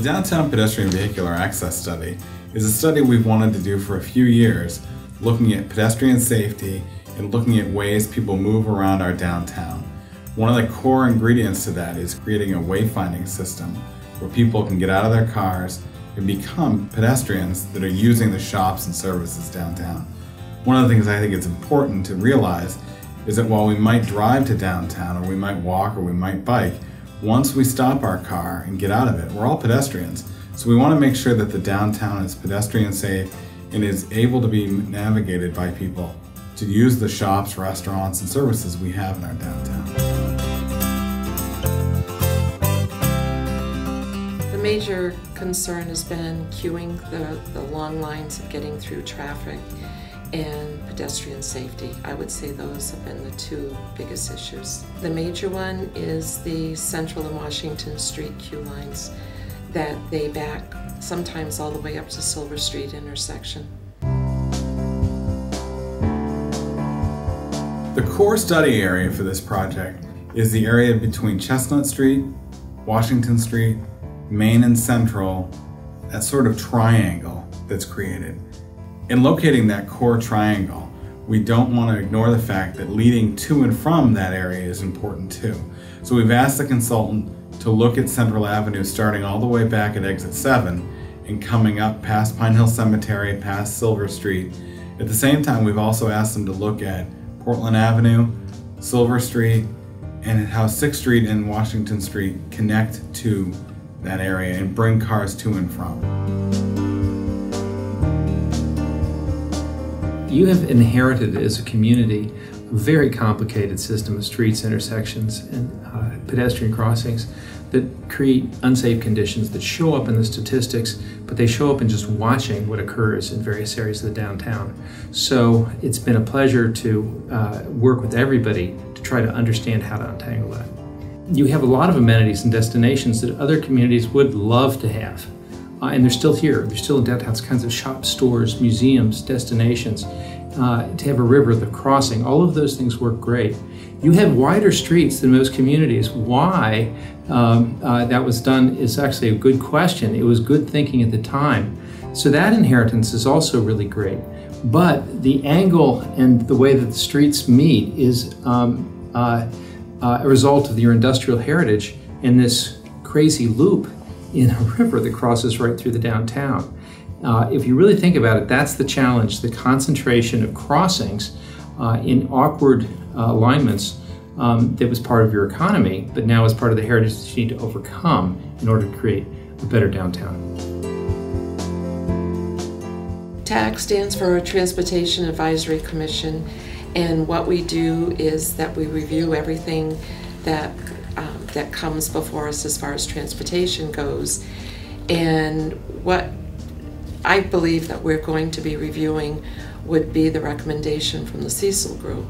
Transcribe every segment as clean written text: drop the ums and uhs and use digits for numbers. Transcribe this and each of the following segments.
Downtown Pedestrian Vehicular Access Study is a study we've wanted to do for a few years, looking at pedestrian safety and looking at ways people move around our downtown. One of the core ingredients to that is creating a wayfinding system where people can get out of their cars and become pedestrians that are using the shops and services downtown. One of the things I think it's important to realize is that while we might drive to downtown, or we might walk, or we might bike, once we stop our car and get out of it, we're all pedestrians. So we want to make sure that the downtown is pedestrian safe and is able to be navigated by people to use the shops, restaurants, and services we have in our downtown. The major concern has been queuing, the long lines of getting through traffic, and pedestrian safety. I would say those have been the two biggest issues. The major one is the Central and Washington Street queue lines, that they back sometimes all the way up to Silver Street intersection. The core study area for this project is the area between Chestnut Street, Washington Street, Main and Central, that sort of triangle that's created. In locating that core triangle, we don't want to ignore the fact that leading to and from that area is important too. So we've asked the consultant to look at Central Avenue starting all the way back at exit 7 and coming up past Pine Hill Cemetery, past Silver Street. At the same time, we've also asked them to look at Portland Avenue, Silver Street, and how 6th Street and Washington Street connect to that area and bring cars to and from. You have inherited as a community a very complicated system of streets, intersections, and pedestrian crossings that create unsafe conditions that show up in the statistics, but they show up in just watching what occurs in various areas of the downtown. So it's been a pleasure to work with everybody to try to understand how to untangle that. You have a lot of amenities and destinations that other communities would love to have. And they're still here. They're still in downtown. Kinds of shops, stores, museums, destinations. To have a river, the crossing, all of those things work great. You have wider streets than most communities. Why that was done is actually a good question. It was good thinking at the time. So that inheritance is also really great. But the angle and the way that the streets meet is a result of your industrial heritage in this crazy loop in a river that crosses right through the downtown. If you really think about it, that's the challenge, the concentration of crossings in awkward alignments that was part of your economy, but now is part of the heritage that you need to overcome in order to create a better downtown. TAC stands for Transportation Advisory Commission, and what we do is that we review everything that comes before us as far as transportation goes. And what I believe that we're going to be reviewing would be the recommendation from the Cecil Group.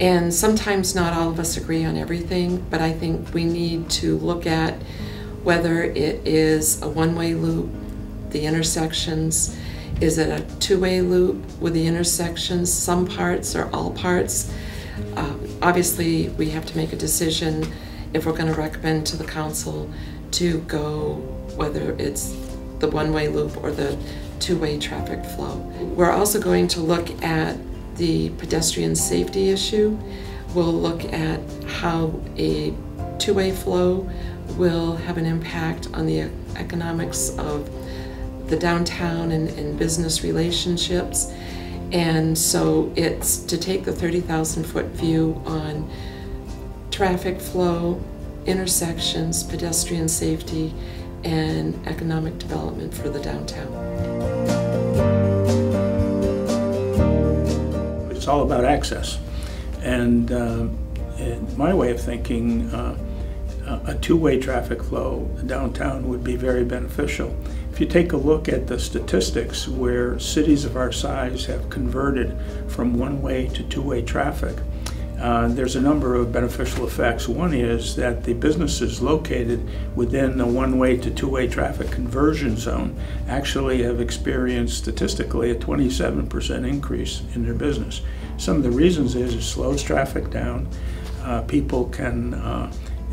And sometimes not all of us agree on everything, but I think we need to look at whether it is a one-way loop, the intersections, is it a two-way loop with the intersections, some parts or all parts. Obviously, we have to make a decision if we're going to recommend to the council to go whether it's the one-way loop or the two-way traffic flow. We're also going to look at the pedestrian safety issue. We'll look at how a two-way flow will have an impact on the economics of the downtown and business relationships. And so it's to take the 30,000-foot view on traffic flow, intersections, pedestrian safety, and economic development for the downtown. It's all about access. And in my way of thinking, a two-way traffic flow downtown would be very beneficial. If you take a look at the statistics where cities of our size have converted from one-way to two-way traffic, there's a number of beneficial effects. One is that the businesses located within the one-way to two-way traffic conversion zone actually have experienced statistically a 27% increase in their business. Some of the reasons is it slows traffic down. People can,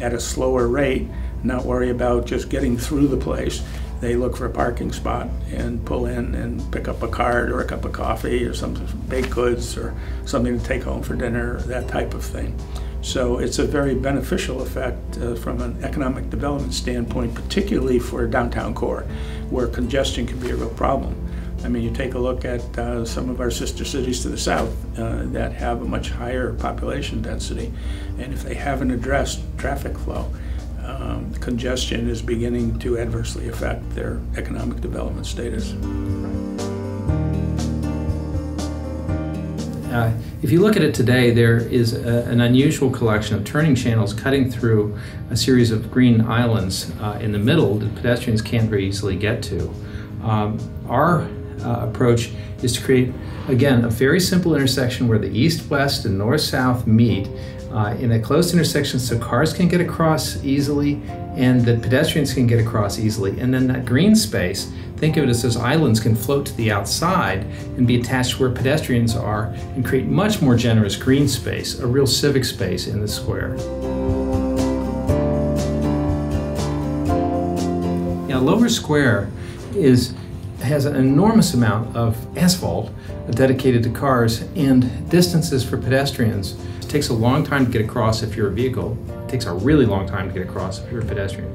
at a slower rate, not worry about just getting through the place. They look for a parking spot and pull in and pick up a cart or a cup of coffee or some baked goods or something to take home for dinner, that type of thing. So it's a very beneficial effect from an economic development standpoint, particularly for downtown core, where congestion can be a real problem. I mean, you take a look at some of our sister cities to the south that have a much higher population density, and if they haven't addressed traffic flow, congestion is beginning to adversely affect their economic development status. If you look at it today, there is an unusual collection of turning channels cutting through a series of green islands in the middle that pedestrians can't very easily get to. Our approach is to create, again, a very simple intersection where the east-west and north-south meet in a closed intersection so cars can get across easily and that pedestrians can get across easily. And then that green space, think of it as those islands can float to the outside and be attached to where pedestrians are and create much more generous green space, a real civic space in the square. Now, Lower Square has an enormous amount of asphalt dedicated to cars and distances for pedestrians. It takes a long time to get across if you're a vehicle. It takes a really long time to get across if you're a pedestrian.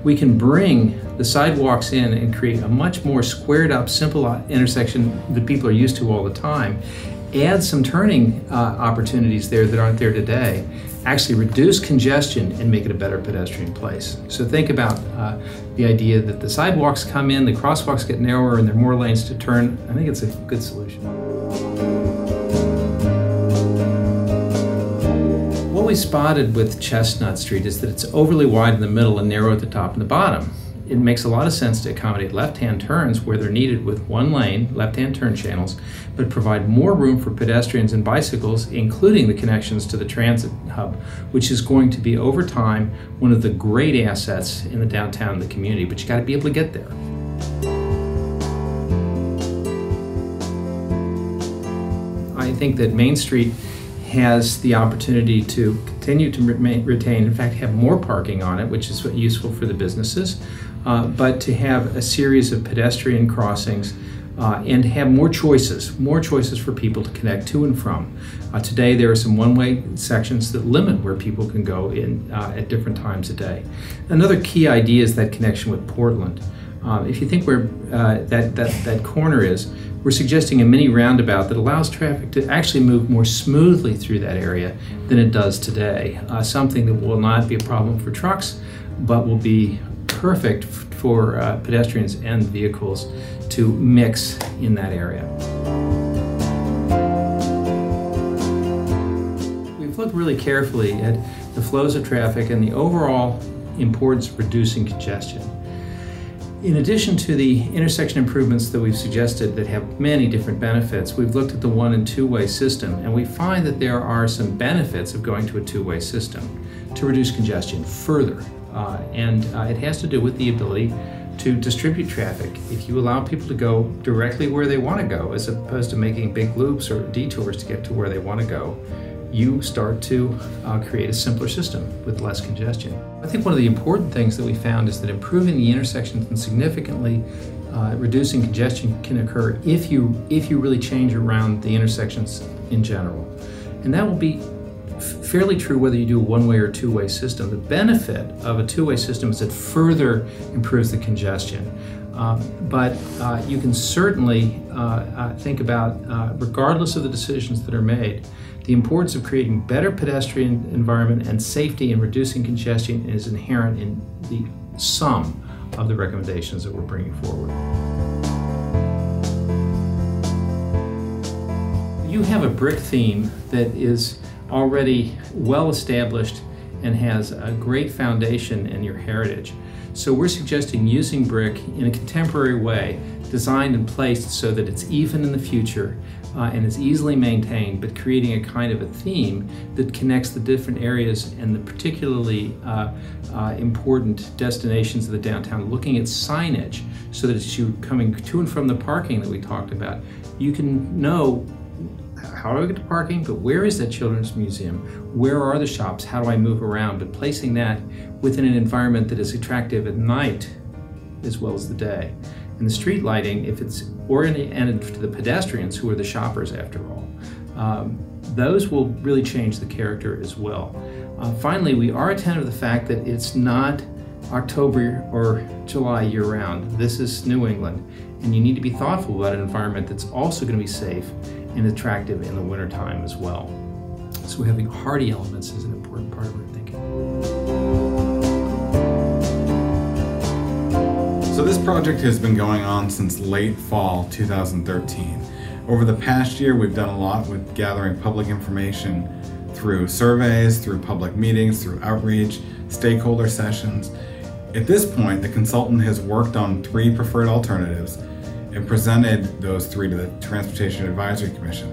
We can bring the sidewalks in and create a much more squared up, simple intersection that people are used to all the time. Add some turning opportunities there that aren't there today. Actually reduce congestion and make it a better pedestrian place. So think about the idea that the sidewalks come in, the crosswalks get narrower, and there are more lanes to turn. I think it's a good solution. What we spotted with Chestnut Street is that it's overly wide in the middle and narrow at the top and the bottom. It makes a lot of sense to accommodate left-hand turns where they're needed with one lane, left-hand turn channels, but provide more room for pedestrians and bicycles, including the connections to the transit hub, which is going to be, over time, one of the great assets in the downtown and the community, but you got to be able to get there. I think that Main Street has the opportunity to continue to retain, in fact, have more parking on it, which is useful for the businesses, but to have a series of pedestrian crossings and have more choices for people to connect to and from. Today there are some one-way sections that limit where people can go in at different times a day. Another key idea is that connection with Portland. If you think where that corner is, we're suggesting a mini roundabout that allows traffic to actually move more smoothly through that area than it does today. Something that will not be a problem for trucks, but will be perfect for pedestrians and vehicles to mix in that area. We've looked really carefully at the flows of traffic and the overall importance of reducing congestion. In addition to the intersection improvements that we've suggested that have many different benefits, we've looked at the one- and two-way system, and we find that there are some benefits of going to a two-way system to reduce congestion further. It has to do with the ability to distribute traffic. If you allow people to go directly where they want to go, as opposed to making big loops or detours to get to where they want to go, you start to create a simpler system with less congestion. I think one of the important things that we found is that improving the intersections and significantly reducing congestion can occur if you really change around the intersections in general. And that will be fairly true whether you do a one-way or two-way system. The benefit of a two-way system is it further improves the congestion. But you can certainly think about, regardless of the decisions that are made, the importance of creating better pedestrian environment and safety and reducing congestion is inherent in the sum of the recommendations that we're bringing forward. You have a brick theme that is already well established and has a great foundation in your heritage. So we're suggesting using brick in a contemporary way, designed and placed so that it's even in the future and it's easily maintained, but creating a kind of a theme that connects the different areas and the particularly important destinations of the downtown, looking at signage so that as you're coming to and from the parking that we talked about, you can know how do I get to parking, but where is that children's museum? Where are the shops? How do I move around? But placing that within an environment that is attractive at night as well as the day. And the street lighting, if it's oriented to the pedestrians, who are the shoppers after all, those will really change the character as well. Finally, we are attentive to the fact that it's not October or July year-round. This is New England, and you need to be thoughtful about an environment that's also going to be safe and attractive in the wintertime as well. So having hardy elements is an important part of our thinking. So this project has been going on since late fall 2013. Over the past year, we've done a lot with gathering public information through surveys, through public meetings, through outreach, stakeholder sessions. At this point, the consultant has worked on 3 preferred alternatives and presented those 3 to the Transportation Advisory Commission.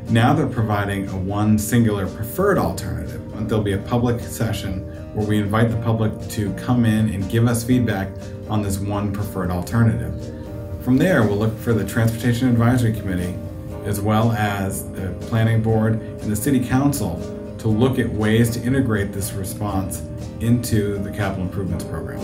Now they're providing one singular preferred alternative. There'll be a public session where we invite the public to come in and give us feedback on this one preferred alternative. From there, we'll look for the Transportation Advisory Committee, as well as the Planning Board and the City Council, to look at ways to integrate this response into the capital improvements program.